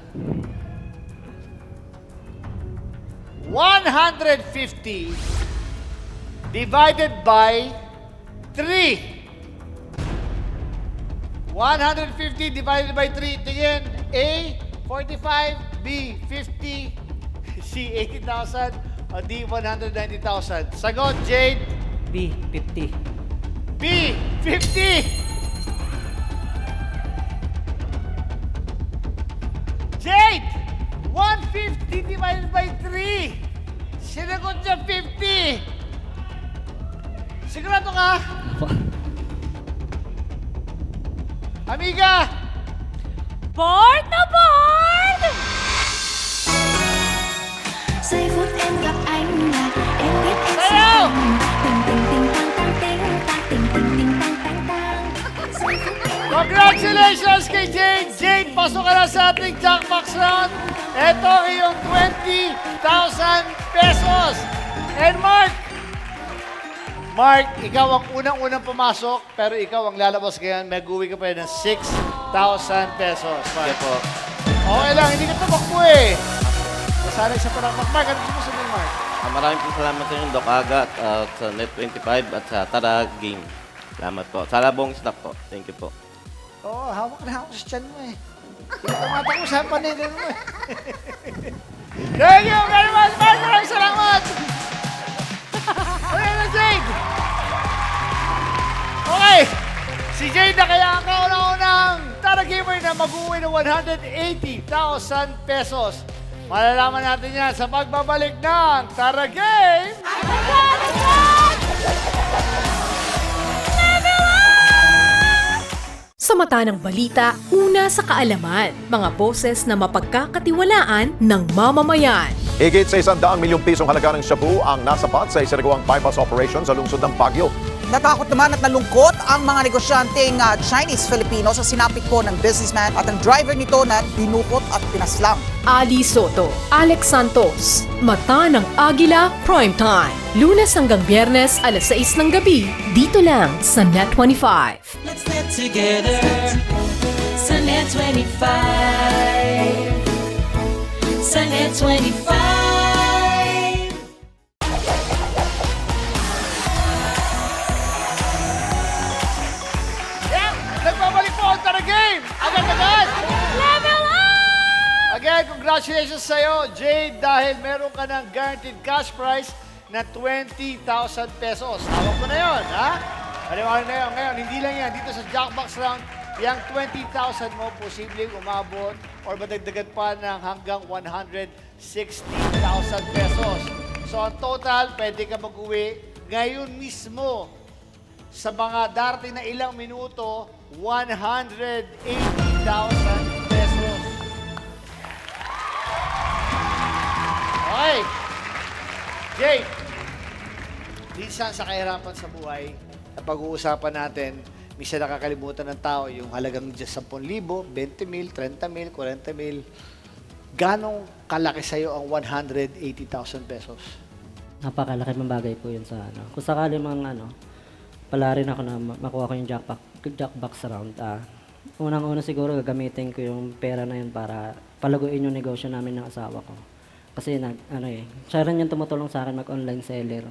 150 divided by 3. 150 divided by 3. Tingin. A, 45. B, 50. C, 80,000. O D, 190,000. Sagot, Jade. B, 50. B, 50. Jade! 150 divided by 3. Sinagot niya 50. Sigurado ka? Amiga! Board na board! Giây phút em gặp anh là em biết em sẽ Sayaw! tình tình tình tang tang ting tang tình tình tình tang tang tang. Giây phút em Congratulations kay Jade! Jade, pasok ka na sa ating Jackbox round. Ito ang iyong 20,000 pesos. And Mark! Mark, ikaw ang unang-unang pumasok, pero ikaw ang lalabas ngayon. Mag-uwi ka pa rin ng 6,000 pesos. Mark. Sige po. Okay lang, hindi ka tumakbo eh. Masanay sa parang Mark, ano gusto mo sabihin, Mark? Maraming po salamat sa inyo, Doc Aga, at sa Net25 at sa Tara Game. Salamat po. Sa labong staff po. Thank you po. Oo, hawak na ako sa tiyan mo eh. Hindi tumatak mo sa panigan mo eh. Thank you very much, Mark! Maraming salamat! Okay na, Jade! Okay! Si Jade na kaya ang kauna-unang Tara Gamer na mag-uwi ng 180,000 pesos. Malalaman natin yan sa pagbabalik ng Tara Game! Sa mata ng balita, una sa kaalaman, mga boses na mapagkakatiwalaan ng mamamayan. Higit sa 100 milyong pisong halaga ng shabu ang nasapat sa isinagawang bypass operation sa lungsod ng Baguio. Natakot naman at nalungkot ang mga negosyanteng Chinese-Filipino sa sinapit po ng businessman at ang driver nito na dinukot at pinaslang. Ali Soto, Alex Santos, Mata ng Agila Primetime. Lunes hanggang Biyernes, alas 6 ng gabi, dito lang sa Net25. Let's net together sa Net25. Sa Net25. Nagbabalik po ang Tara Game! Agad-agad! Level up! Again, congratulations sa'yo, Jade, dahil meron ka ng guaranteed cash prize na 20,000 pesos. Hawak mo na yon, ha? Paliwanag na yun. Ngayon, hindi lang yan. Dito sa Jackbox round, yung 20,000 mo, posibleng umabot or madagdagan pa ng hanggang 160,000 pesos. So, ang total, pwede ka mag-uwi ngayon mismo sa mga darating na ilang minuto, 180,000 pesos. Okay. Jay, minsan sa kahirapan sa buhay, na pag-uusapan natin, minsan nakakalimutan ng tao yung halagang 10,000, 20,000, 30,000, 40,000. Ganong kalaki sa'yo ang 180,000 pesos? Napakalaki ng bagay po yun sa ano. Kung sakali pala rin ako na makuha ko yung jackbox round. Unang-una siguro gagamitin ko yung pera na yun para palaguin yung negosyo namin ng asawa ko. Kasi siya rin yung tumutulong sa akin mag-online seller.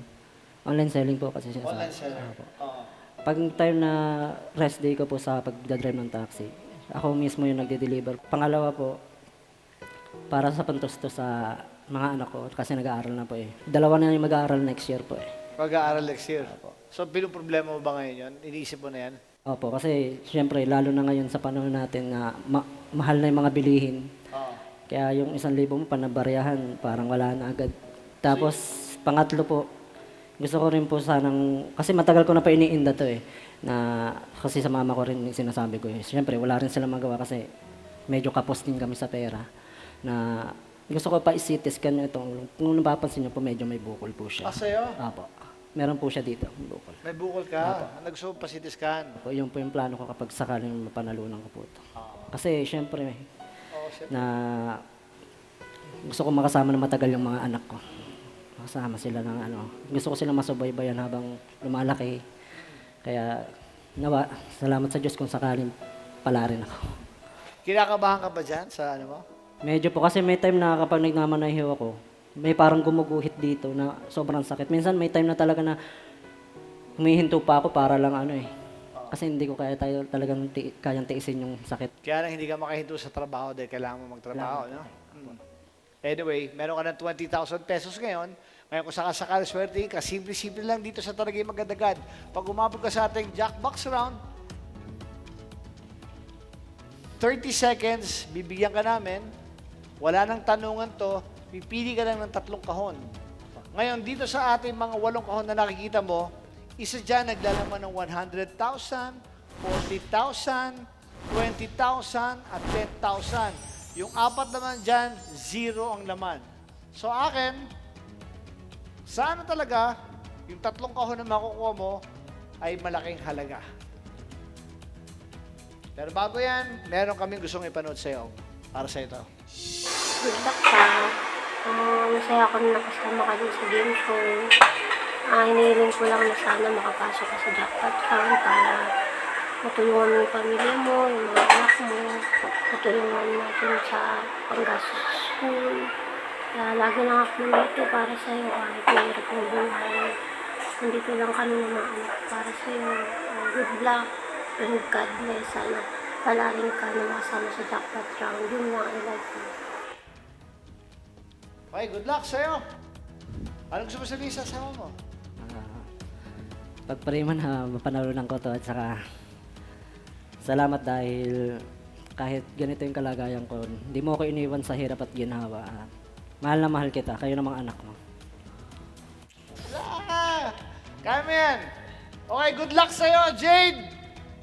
Online selling po kasi siya. Online seller? Oo. Pag time na rest day ko po sa pagdadrive ng taxi, ako mismo yung nagde-deliver. Pangalawa po, para sa pantusto sa mga anak ko kasi nag-aaral na po eh. Dalawa na yung mag-aaral next year po eh. Mag-aaral next year? So, problema mo ba ngayon yun? Iniisip mo na yan? Opo, kasi siyempre lalo na ngayon sa panahon natin na mahal na yung mga bilihin. Kaya yung 1,000 mo panabaryahan, parang wala na agad. Tapos, pangatlo po, gusto ko rin po sanang, kasi matagal ko na pa iniinda to eh, na kasi sa mama ko rin yung sinasabi ko eh. Siyempre, wala rin sila magawa kasi medyo kapos din kami sa pera. Na gusto ko pa i-CT scan itong, kung napapansin niyo po, medyo may bukol po siya. Sa'yo? Apo. Meron po siya dito, bukol. May bukol ka? Nagsuot pa CT scan? Apo, yun po yung plano ko kapag sakaling mapanalunan ko po ito. Kasi siyempre, na gusto ko makasama na matagal yung mga anak ko. Makasama sila ng gusto ko silang masubaybayan habang lumalaki. Kaya, salamat sa Diyos kung sakaling pala rin ako. Kinakabahan ka ba dyan sa mo? Medyo po, kasi may time na kapag nagmamanahiw ako, may parang gumuguhit dito na sobrang sakit. Minsan may time na talaga na humihinto pa ako para lang kasi hindi ko talagang kayang tiisin yung sakit. Kaya lang hindi ka makahinto sa trabaho dahil kailangan mo magtrabaho, no? Anyway, meron ka ng 20,000 pesos ngayon. Ngayon kung sakasakal swerte ka, simple-simple lang dito sa Tarigay Magadagad. Pag umabot ka sa ating Jackbox round, 30 seconds, bibigyan ka namin. Wala nang tanungan to, pipili ka lang ng 3 kahon. Ngayon, dito sa ating mga 8 kahon na nakikita mo, isa dyan naglalaman ng 100,000, 40,000, 20,000, at 10,000. Yung 4 naman dyan, 0 ang laman. So akin, sana talaga, yung 3 kahon na makukuha mo ay malaking halaga. Pero bago yan, meron kaming gustong ipanood sa'yo. Para sa ito. Good luck ka. Masaya ako na nakasama ka din sa game show. Hinihiling ko lang na sana makapasok ka sa jackpot round para matulungan mo yung pamilya mo, yung mga anak mo, matulungan natin sa panggastos sa school. Kaya lagi lang ako nandito para sa'yo kahit mahirap ng buhay. Nandito lang kami ng mga anak para sa'yo. Good luck and God bless. Sana palaring ka na makasama sa jackpot round. Yun lang, I love you. Okay, good luck sa'yo. Anong gusto mo sabihin sa asawa mo? Pagpray man na mapanalunan ko to at saka salamat dahil kahit ganito yung kalagayan ko, hindi mo ako iniwan sa hirap at ginawa. Mahal na mahal kita, kayo ng mga anak mo. Kaya mo yan. Okay, good luck sa'yo, Jade!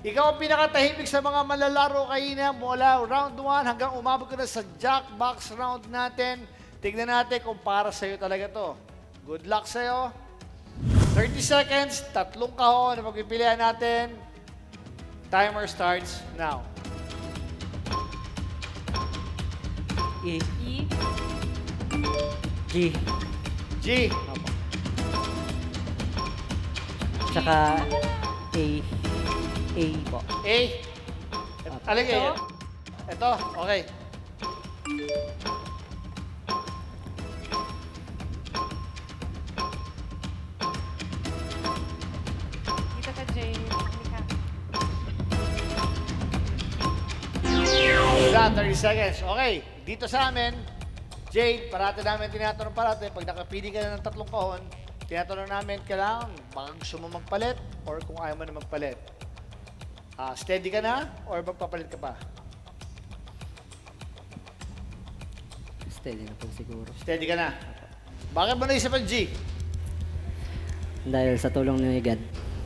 Ikaw ang pinakatahimik sa mga malalaro kanina mula round 1 hanggang umabot ka na sa Jackbox round natin. Tignan natin kung para sa'yo talaga to. Good luck sa'yo. 30 seconds, 3 kahon na pagpipilian natin. Timer starts now. E. G. G. Tsaka A. A po. A. Alin kayo? Ito, okay. Dito ka, Jay. Wala, 30 seconds. Okay, dito sa amin, Jade, parati namin tinatanong pag nakapili ka na ng 3 kahon, tinatanong namin, kailangan baka gusto mo magpalit or kung ayaw mo na magpalit. Steady ka na or magpapalit ka pa? Steady na po siguro. Steady ka na. Bakit mo naisipan G? Dahil sa tulong ni God.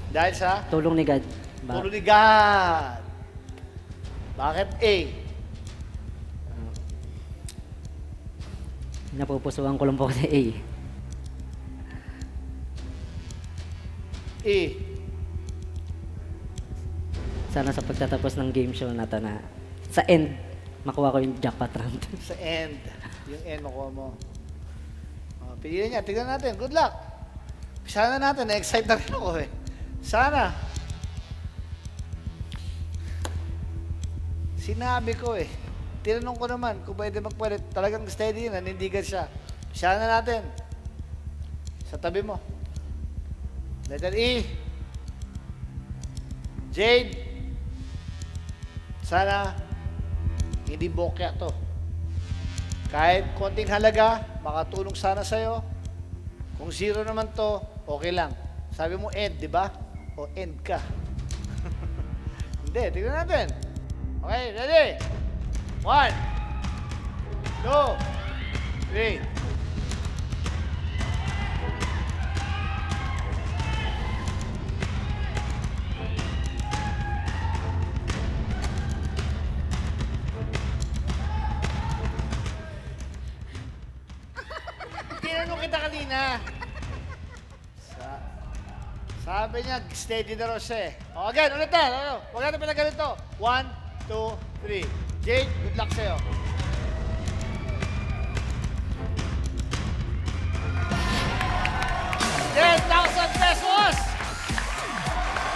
Dahil sa? Tulong ni God. Tulong ni God. Bakit A? Napupusuan ko lang po kasi A. E. Sana sa pagtatapos ng game show na to na sa end, makuha ko yung jackpot round. Sa end. Yung end makuha mo. Piliin niya. Tignan natin. Good luck. Sana natin. Na-excite na rin ako eh. Sana. Sinabi ko eh. Tinanong ko naman kung pwede magpalit. Talagang steady yun. Nanindigan siya. Sana natin. Sa tabi mo. Letter E. Jade. Sana hindi bokya to. Kahit konting halaga, makatulong sana sa'yo. Kung 0 naman to, okay lang. Sabi mo end, di ba? O end ka. Hindi, tignan natin. Okay, ready? 1, 2, 3. Tinanong kita kanina. Sabi niya, steady na raw siya eh. O, again, ulit na. Huwag natin pinagalito. 1, 2, 3. Jade, good luck sa'yo. ₱10,000!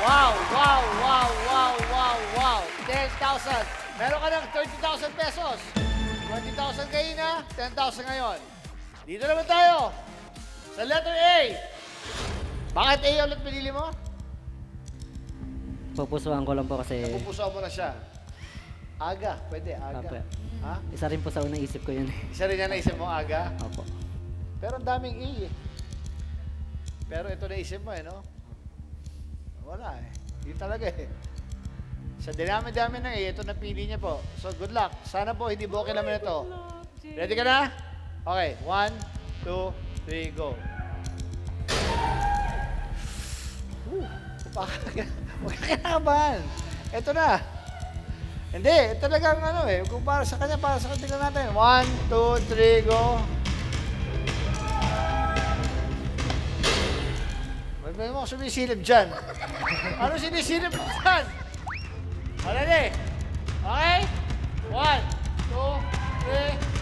Wow, wow, wow, wow, wow, wow. 10,000. Meron ka ng ₱30,000. 20,000 kanina, 10,000 ngayon. Dito naman tayo. Sa letter A. Bakit A ulit pinili mo? Pupusuan ko lang po kasi... Napupusuan mo na siya. Aga, pwede, aga. Opo. Ha? Isa rin po sa unang isip ko yun. Isa rin yan naisip mo, aga? Opo. Pero ang daming A eh. Pero ito naisip mo eh, no? Wala eh. Hindi talaga eh. Sa dinami-dami ng A, ito napili niya po. So, good luck. Sana po, hindi bokeh naman ito. Ready ka na? Okay, 1, 2, 3, go. Huwag ka kinabahan. Ito na. Hindi, talagang ano eh. Kung para sa kanya, para sa kanya, tingnan natin. 1, 2, 3, go. May mga sumisilip dyan. Ano sinisilip dyan? Alali. Okay? 1, 2, 3.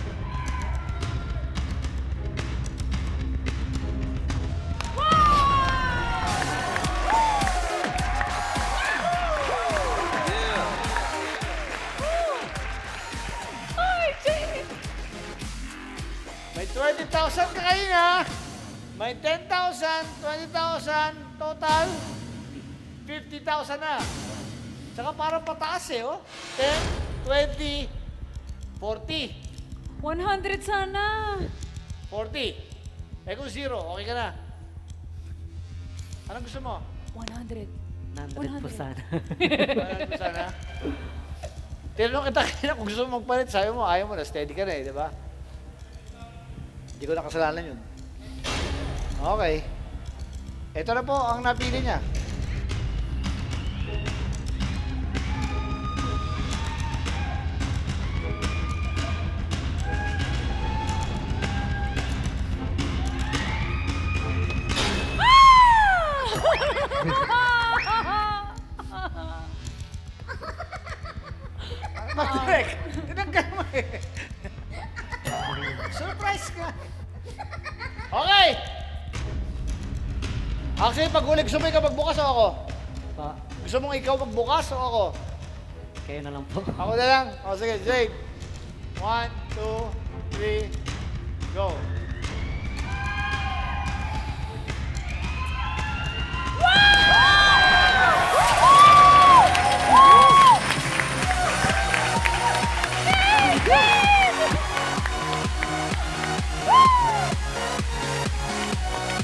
May 20,000 ka kanina. May 10,000, 20,000, total 50,000 na. Tsaka parang pataas eh, oh. 10, 20, 40. 100 sana. 40. Eh kung 0, okay ka na. Anong gusto mo? 100. 100 po sana. 100 po sana. Tinanong kita kanina kung gusto mo magpalit. Sabi mo, ayaw mo na, steady ka na eh, di ba? Hindi ko nakasalanan yun. Okay. Ito na po ang napili niya. Matrek! Tinanggal mo eh. Surprise ka. Okay! Actually, pag huli, gusto mo ikaw magbukas o ako? Pa, Gusto mong ikaw magbukas o ako? kayo na lang po. Ako na lang. O sige, Jade. 1, 2, 3, go.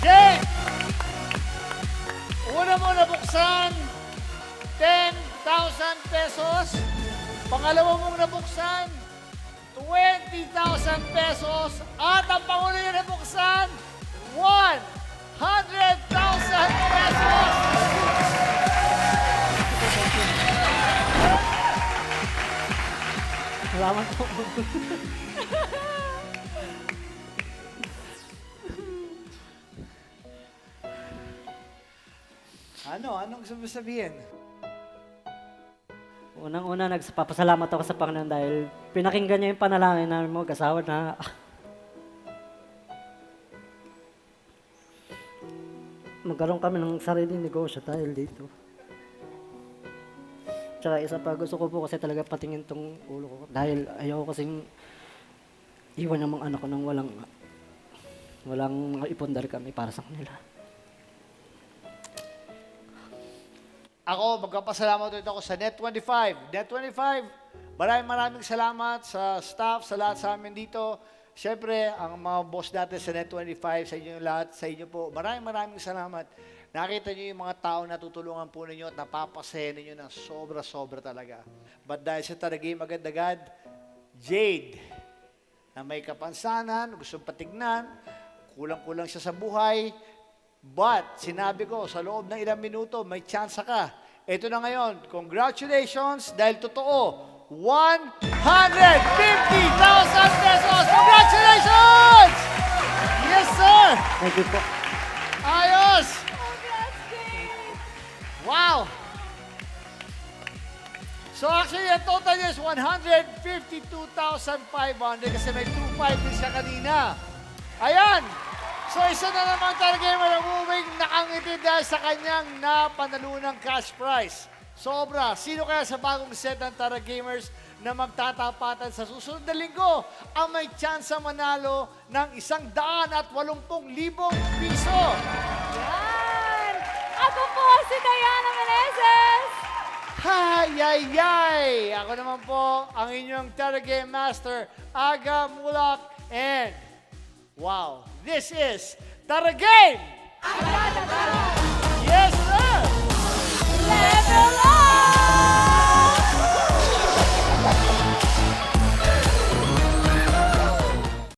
Jake! Una mo nabuksan, 10,000 pesos. Pangalawa mong nabuksan, 20,000 pesos. At ang pangulo yung nabuksan, 100,000 pesos! Salamat po. Anong gusto mo sabihin? Unang-una, nagpapasalamat ako sa Panginoon dahil pinakinggan niya yung panalangin namin mo, kasawa na magkaroon kami ng sariling negosyo dahil dito. Tsaka isa pa, gusto ko po kasi talaga patingin tong ulo ko dahil ayoko kasing iwan ng mga anak ko nang walang mga ipundar kami para sa kanila. Ako, magpapasalamat ulit ako sa Net25. Net25, maraming salamat sa staff, sa lahat sa amin dito. Siyempre, ang mga boss natin sa Net25, sa inyo lahat, sa inyo po, maraming salamat. Nakita niyo yung mga tao na tutulungan po ninyo at napapasaya ninyo ng sobra-sobra talaga. But dahil sa Taragame Agad-Agad, Jade, na may kapansanan, gusto patignan, kulang-kulang siya sa buhay, but sinabi ko, sa loob ng ilang minuto, may chance ka. Ito na ngayon, congratulations, dahil totoo, 150,000 pesos! Congratulations! Yes, sir! Thank you po. Ayos! Wow! So actually, ang total is 152,500 kasi may 2.5 din siya kanina. Ayan! So isa na naman Taragamer ang umuwing nakangiti dahil sa kanyang napanalunang cash prize. Sobra! Sino kaya sa bagong set ng Taragamers na magtatapatan sa susunod na linggo ang may chance manalo ng 180,000 piso? Yan! Ako po si Diana Meneses! Hayayay! Ako naman po ang inyong Taragame Master, Aga Mulak, and wow, this is Taragame! Agad-agad!